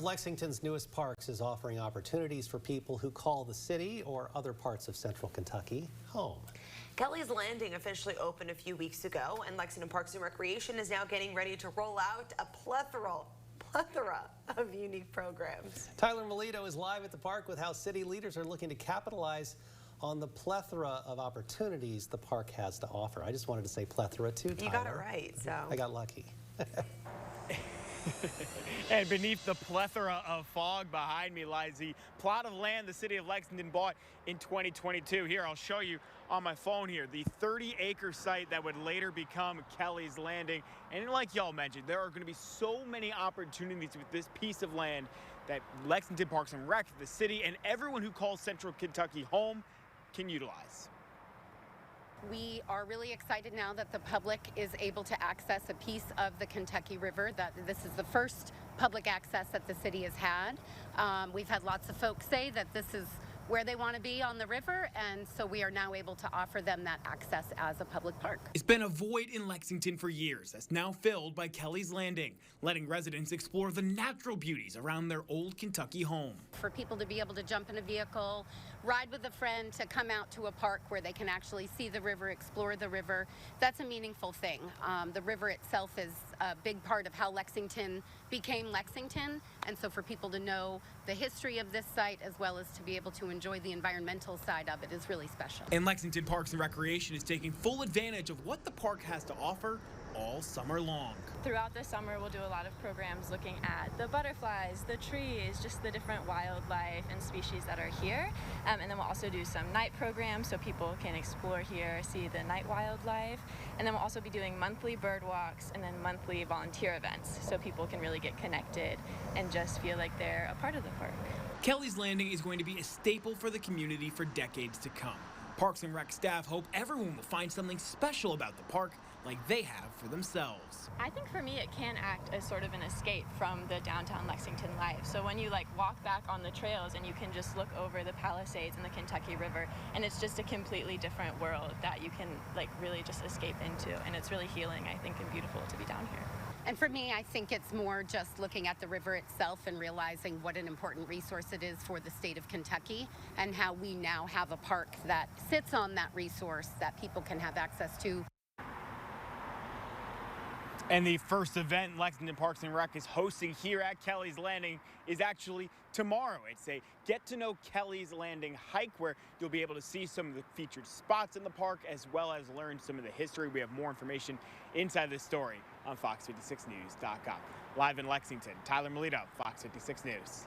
Lexington's newest parks is offering opportunities for people who call the city or other parts of central Kentucky home. Kelley's Landing officially opened a few weeks ago, and Lexington Parks and Recreation is now getting ready to roll out a plethora of unique programs. Tyler Melito is live at the park with how city leaders are looking to capitalize on the plethora of opportunities the park has to offer. I just wanted to say plethora too, Tyler. You got it right, so. I got lucky. And beneath the plethora of fog behind me lies the plot of land the city of Lexington bought in 2022. Here, I'll show you on my phone here, the 30-acre site that would later become Kelley's Landing. And like y'all mentioned, there are going to be so many opportunities with this piece of land that Lexington Parks and Rec, the city, and everyone who calls Central Kentucky home can utilize. We are really excited now that the public is able to access a piece of the Kentucky River. This is the first public access that the city has had. We've had lots of folks say that this is where they want to be on the river, and so we are now able to offer them that access as a public park. It's been a void in Lexington for years that's now filled by Kelley's Landing, letting residents explore the natural beauties around their old Kentucky home. For people to be able to jump in a vehicle, ride with a friend, to come out to a park where they can actually see the river, explore the river, that's a meaningful thing. The river itself is a big part of how Lexington became Lexington, and so for people to know the history of this site as well as to be able to enjoy the environmental side of it is really special. And Lexington Parks and Recreation is taking full advantage of what the park has to offer all summer long. Throughout the summer, we'll do a lot of programs looking at the butterflies, the trees, just the different wildlife and species that are here. And then we'll also do some night programs so people can explore here, see the night wildlife. And then we'll also be doing monthly bird walks and then monthly volunteer events so people can really get connected and just feel like they're a part of the park. Kelley's Landing is going to be a staple for the community for decades to come. Parks and Rec staff hope everyone will find something special about the park like they have for themselves. I think for me it can act as sort of an escape from the downtown Lexington life. So when you walk back on the trails and you can just look over the Palisades and the Kentucky River, and it's just a completely different world that you can really just escape into, and it's really healing, I think, and beautiful to be down here. And for me, I think it's more just looking at the river itself and realizing what an important resource it is for the state of Kentucky, and how we now have a park that sits on that resource that people can have access to. And the first event Lexington Parks and Rec is hosting here at Kelley's Landing is actually tomorrow. It's a Get to Know Kelley's Landing hike where you'll be able to see some of the featured spots in the park as well as learn some of the history. We have more information inside this story on Fox56News.com. Live in Lexington, Tyler Melito, Fox 56 News.